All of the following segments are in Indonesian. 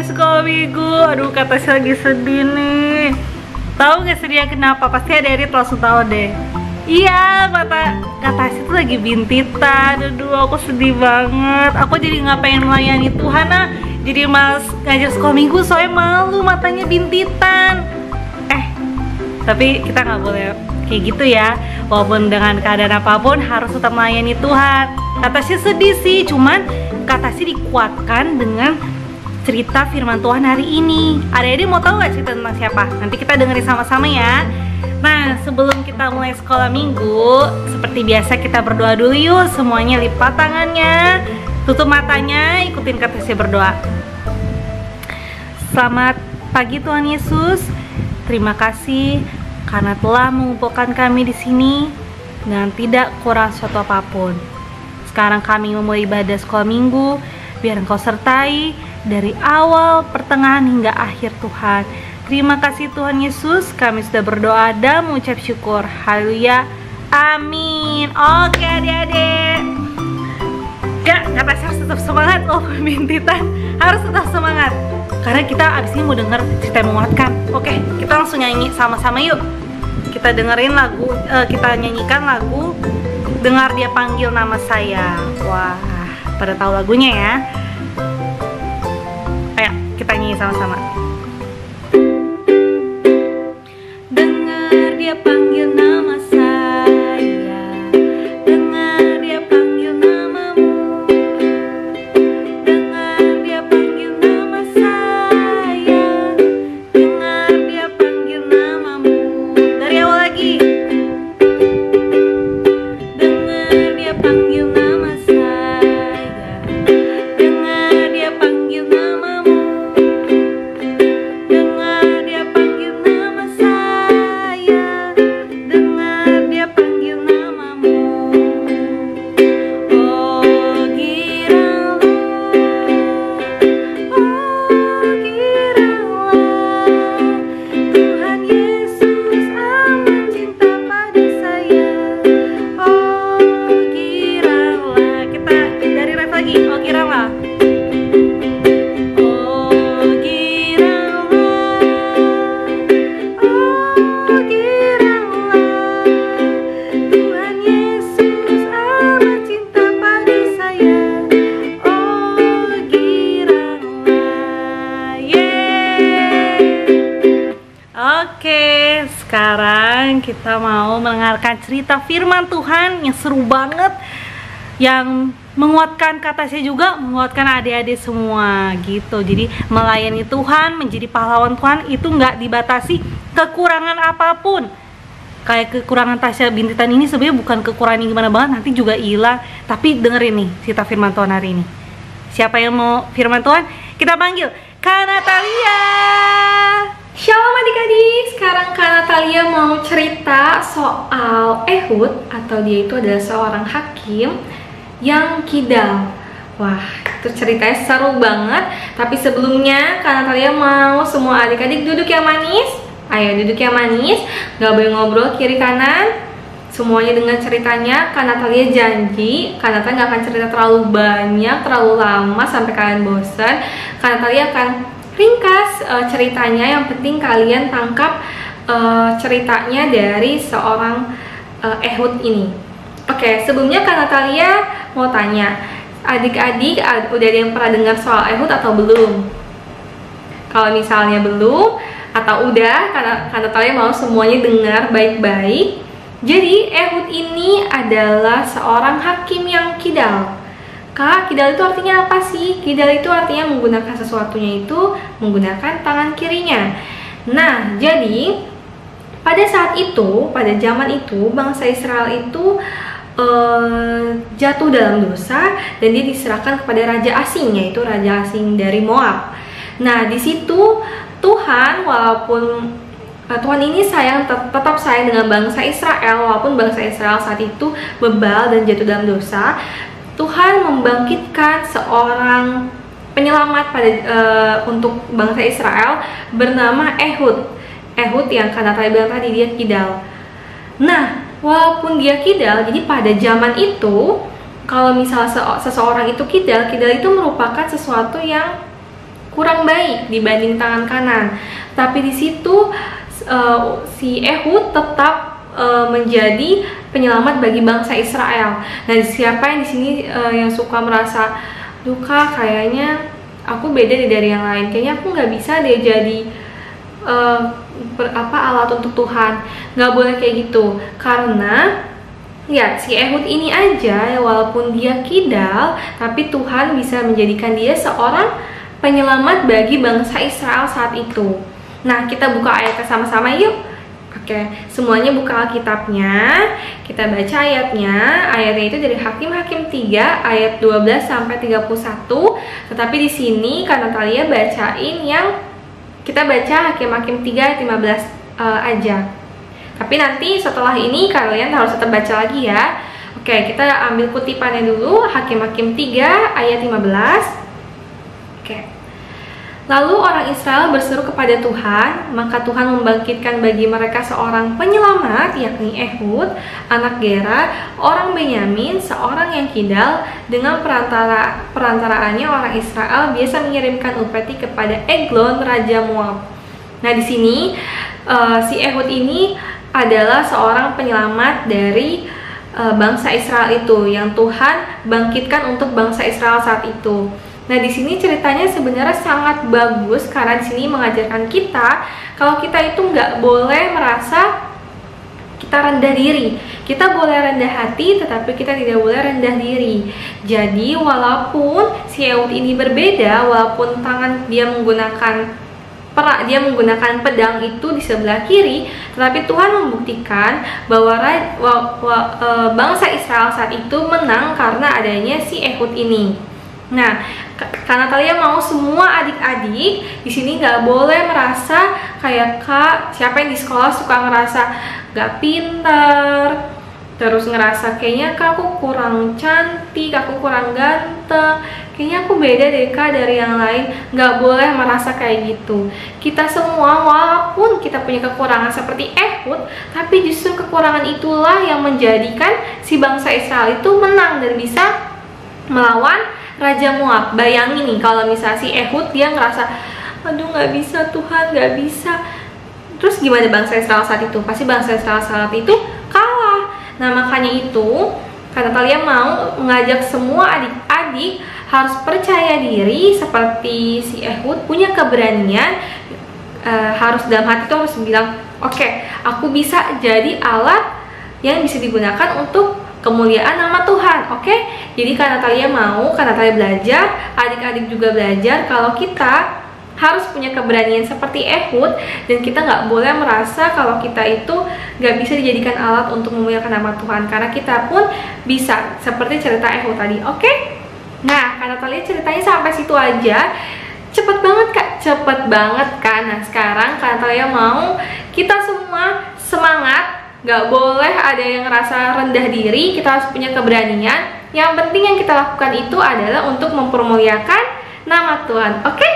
adik sekolah minggu. Aduh, kata saya lagi sedih nih. Tahu nggak sedihnya kenapa? Pasti adik-adik langsung tahu deh. Iya, kata sih tuh lagi bintitan. Aduh, aku sedih banget. Aku jadi nggak pengen melayani Tuhan, jadi males ngajar sekolah minggu soalnya malu matanya bintitan. Tapi kita nggak boleh kayak gitu ya. Walaupun dengan keadaan apapun harus tetap melayani Tuhan. Kata sih sedih sih, cuman kata sih dikuatkan dengan cerita firman Tuhan hari ini. Adik-adik mau tahu nggak cerita tentang siapa? Nanti kita dengerin sama-sama ya. Nah, sebelum kita mulai sekolah minggu, seperti biasa kita berdoa dulu yuk. Semuanya lipat tangannya, tutup matanya, ikutin kata saya berdoa. Selamat pagi Tuhan Yesus. Terima kasih karena telah mengumpulkan kami di sini dengan tidak kurang suatu apapun. Sekarang kami memulai ibadah sekolah minggu. Biar Engkau sertai dari awal, pertengahan hingga akhir Tuhan. Terima kasih Tuhan Yesus, kami sudah berdoa dan mengucap syukur. Haleluya, amin. Oke adik-adik, ya kata saya harus tetap semangat loh, bintitan harus tetap semangat. Karena kita abis ini mau denger cerita yang menguatkan. Oke, kita langsung nyanyi sama-sama yuk. Kita dengerin lagu, kita nyanyikan lagu Dengar Dia Panggil Nama Saya. Wah, pada tahu lagunya ya. Ayo, kita nyanyi sama-sama. Dengar Dia panggil nama saya, dengar Dia panggil namamu, dengar Dia panggil nama saya, dengar Dia panggil namamu. Dari awal lagi. Dengar Dia panggil nama saya, dengar Dia panggil namamu, dengar Dia panggil nama saya, dengar Dia panggil namamu. Oh giralah, Tuhan Yesus amat cinta pada saya. Oh giralah, kita dari ref lagi. Oh giralah. Oh giralah, Tuhan Yesus amat cinta pada saya. Oh giralah, yeay. Oke, sekarang kita mau mendengarkan cerita firman Tuhan yang seru banget, yang menguatkan kata saya juga, menguatkan adik-adik semua gitu. Jadi melayani Tuhan, menjadi pahlawan Tuhan itu nggak dibatasi kekurangan apapun. Kayak kekurangan Tasya bintitan ini sebenarnya bukan kekurangan yang gimana banget, nanti juga hilang. Tapi dengerin nih cerita firman Tuhan hari ini. Siapa yang mau firman Tuhan? Kita panggil Kak Natalia. Shalom adik-adik, sekarang Kak Natalia mau cerita soal Ehud, atau dia itu adalah seorang hakim yang kidal. Wah, itu ceritanya seru banget. Tapi sebelumnya Kak Natalia mau semua adik-adik duduk yang manis. Ayo duduk yang manis, gak boleh ngobrol kiri kanan. Semuanya dengan ceritanya. Kak Natalia janji Kak Natalia gak akan cerita terlalu banyak, terlalu lama sampai kalian bosan. Kak Natalia akan ringkas ceritanya, yang penting kalian tangkap ceritanya dari seorang Ehud ini. Oke, sebelumnya Kak Natalia mau tanya, adik-adik udah ada yang pernah dengar soal Ehud atau belum? Kalau misalnya belum atau udah, Kak Natalia mau semuanya dengar baik-baik. Jadi Ehud ini adalah seorang hakim yang kidal. Kak, kidal itu artinya apa sih? Kidal itu artinya menggunakan sesuatunya itu menggunakan tangan kirinya. Nah, jadi pada saat itu, pada zaman itu, bangsa Israel itu jatuh dalam dosa dan dia diserahkan kepada raja asing, yaitu raja asing dari Moab. Nah, di situ Tuhan, walaupun Tuhan ini tetap sayang dengan bangsa Israel, walaupun bangsa Israel saat itu bebal dan jatuh dalam dosa, Tuhan membangkitkan seorang penyelamat untuk bangsa Israel bernama Ehud. Ehud yang Kak Natalia bilang tadi, dia kidal. Nah, walaupun dia kidal, jadi pada zaman itu kalau misalnya seseorang itu kidal itu merupakan sesuatu yang kurang baik dibanding tangan kanan. Tapi di situ si Ehud tetap menjadi penyelamat bagi bangsa Israel. Nah, siapa yang di sini yang suka merasa, duka kayaknya aku beda dari yang lain, kayaknya aku nggak bisa deh jadi alat untuk Tuhan. Nggak boleh kayak gitu, karena lihat si Ehud ini aja, walaupun dia kidal, tapi Tuhan bisa menjadikan dia seorang penyelamat bagi bangsa Israel saat itu. Nah, kita buka ayatnya sama-sama yuk. Oke, semuanya buka Alkitabnya. Kita baca ayatnya. Ayatnya itu dari Hakim-Hakim 3 ayat 12 sampai 31. Tetapi di sini karena Natalia bacain yang kita baca Hakim-Hakim 3 ayat 15 aja. Tapi nanti setelah ini kalian harus tetap baca lagi ya. Oke, kita ambil kutipannya dulu. Hakim-Hakim 3 ayat 15. Oke. Lalu orang Israel berseru kepada Tuhan, maka Tuhan membangkitkan bagi mereka seorang penyelamat, yakni Ehud, anak Gera, orang Benyamin, seorang yang kidal. Dengan perantaraannya orang Israel biasa mengirimkan upeti kepada Eglon, raja Moab. Nah, di sini si Ehud ini adalah seorang penyelamat dari bangsa Israel itu, yang Tuhan bangkitkan untuk bangsa Israel saat itu. Nah, di sini ceritanya sebenarnya sangat bagus karena di sini mengajarkan kita kalau kita itu nggak boleh merasa kita rendah diri. Kita boleh rendah hati, tetapi kita tidak boleh rendah diri. Jadi, walaupun si Ehud ini berbeda, walaupun tangan dia menggunakan pedang itu di sebelah kiri, tetapi Tuhan membuktikan bahwa bangsa Israel saat itu menang karena adanya si Ehud ini. Nah, karena kalian mau semua adik-adik di sini nggak boleh merasa kayak Kak, siapa yang di sekolah suka ngerasa nggak pintar, terus ngerasa kayaknya Kak aku kurang cantik, aku kurang ganteng, kayaknya aku beda deh Kak dari yang lain. Nggak boleh merasa kayak gitu. Kita semua walaupun kita punya kekurangan seperti Ehud, tapi justru kekurangan itulah yang menjadikan si bangsa Israel itu menang dan bisa melawan Raja Moab. Bayangin nih kalau misalnya si Ehud dia ngerasa, aduh nggak bisa Tuhan, nggak bisa. Terus gimana bangsa Israel saat itu? Pasti bangsa Israel saat itu kalah. Nah, makanya itu karena kalian mau mengajak semua adik-adik harus percaya diri seperti si Ehud, punya keberanian, harus dalam hati itu harus bilang, oke, aku bisa jadi alat yang bisa digunakan untuk kemuliaan nama Tuhan. Oke? Jadi karena kalian mau, karena kalian belajar, adik-adik juga belajar kalau kita harus punya keberanian seperti Ehud, dan kita nggak boleh merasa kalau kita itu nggak bisa dijadikan alat untuk memuliakan nama Tuhan, karena kita pun bisa seperti cerita Ehud tadi. Oke? Nah, karena kalian ceritanya sampai situ aja, cepet banget Kak, cepet banget kan. Nah, sekarang karena kalian mau, kita semua semangat. Gak boleh ada yang ngerasa rendah diri, kita harus punya keberanian. Yang penting yang kita lakukan itu adalah untuk mempermuliakan nama Tuhan. Oke?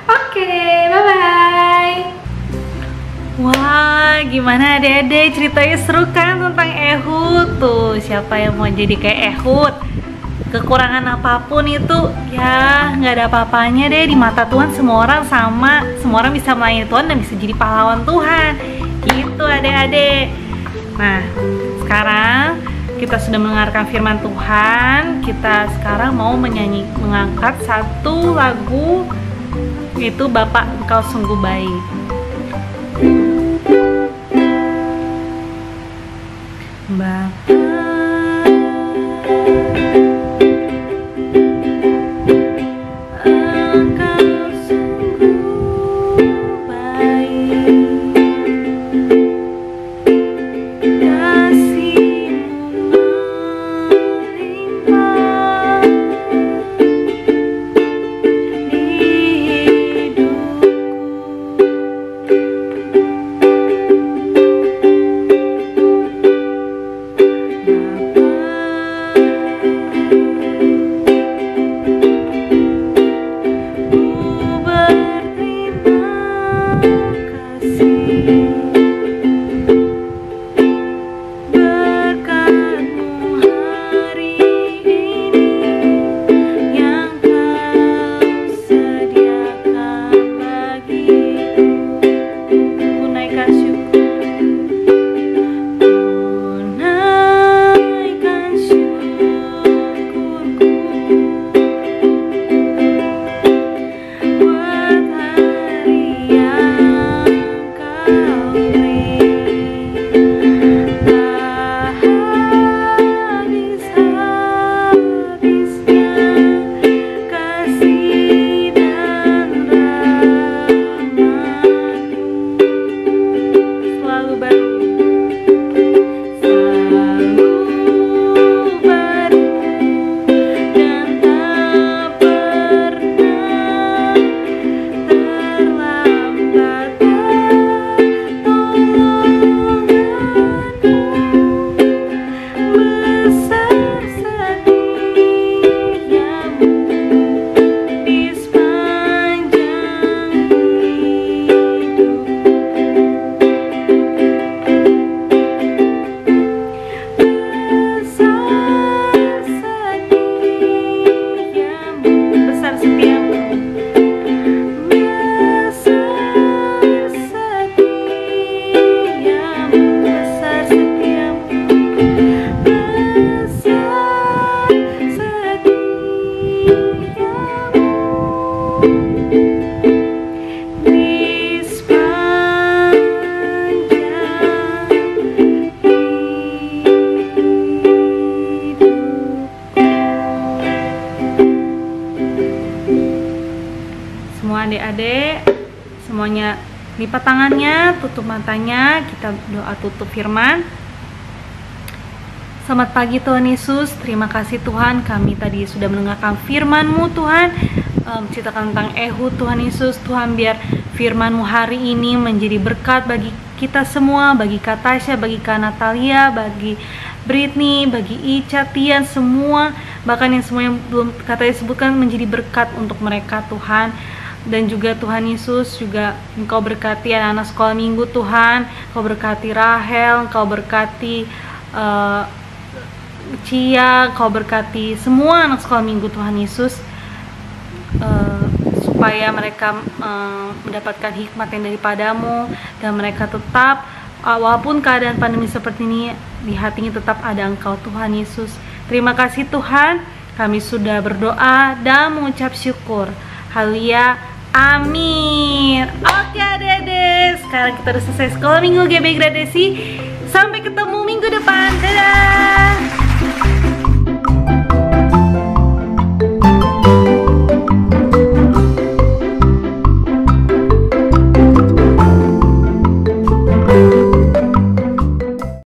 Oke, bye-bye. Wah, gimana Dede? Ceritanya seru kan tentang Ehud. Tuh, siapa yang mau jadi kayak Ehud? Kekurangan apapun itu ya nggak ada apa-apanya deh. Di mata Tuhan semua orang sama, semua orang bisa melayani Tuhan dan bisa jadi pahlawan Tuhan. Gitu adik-adik. Nah, sekarang kita sudah mendengarkan firman Tuhan. Kita sekarang mau mengangkat satu lagu, yaitu Bapa Engkau Sungguh Baik. Bapa Semua adik-adik, semuanya lipat tangannya, tutup matanya, kita doa tutup firman. Selamat pagi Tuhan Yesus, terima kasih Tuhan, kami tadi sudah mendengarkan firman-Mu Tuhan, ceritakan tentang Ehud Tuhan Yesus. Tuhan, biar firman-Mu hari ini menjadi berkat bagi kita semua, bagi Kak Tasya, bagi Kak Natalia, bagi Britney, bagi Ica, Tian, semua, bahkan yang semua yang belum katanya sebutkan, menjadi berkat untuk mereka Tuhan. Dan juga Tuhan Yesus, juga Engkau berkati anak-anak sekolah minggu Tuhan, Engkau berkati Rahel, Engkau berkati Cia, Kau berkati semua anak sekolah minggu Tuhan Yesus, supaya mereka mendapatkan hikmat yang daripada-Mu, dan mereka tetap, walaupun keadaan pandemi seperti ini, di hatinya tetap ada Engkau Tuhan Yesus. Terima kasih Tuhan, kami sudah berdoa dan mengucap syukur. Haleluya, amin. Oke adik-adik, sekarang kita udah selesai sekolah minggu GB Gradasi. Sampai ketemu minggu depan, dadah.